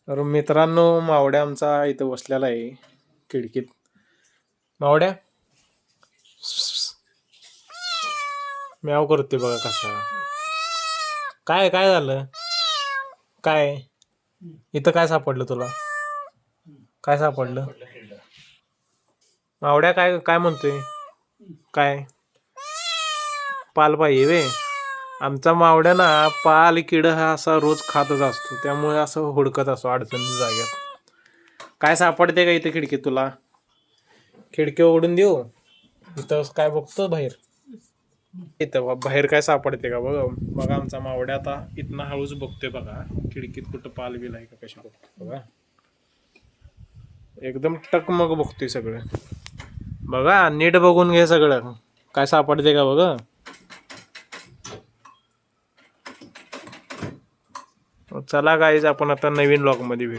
तर मित्रांनो, मावड्या आमचा इथं बसलेला आहे खिडकीत. मावड्या म्याव करते बघा कसा. काय काय झालं? काय इथं काय सापडलं तुला? काय सापडलं? मावड्या काय काय म्हणतोय? काय पाल पाहिजे वे? आमचा मावड्या ना पाल किड हा असा रोज खातच असतो, त्यामुळे असं हुडकत असतो अडचणीच्या जाग्यात. काय सापडते का इथे खिडकीत तुला? खिडकी उघडून देऊ? इथं काय बघतो बाहेर? इथं बाहेर काय सापडते का बघा. बघा आमचा मावड्या आता इथनं हळूच बघतोय बघा, खिडकीत कुठं पाल बिल आहे का कशी बघतो बघा. एकदम टकमग बघतोय सगळं. बघा नीट बघून घे सगळं, काय सापडते का बघा. चला गाईज, आपण आता नवीन लॉग मध्ये भेटू.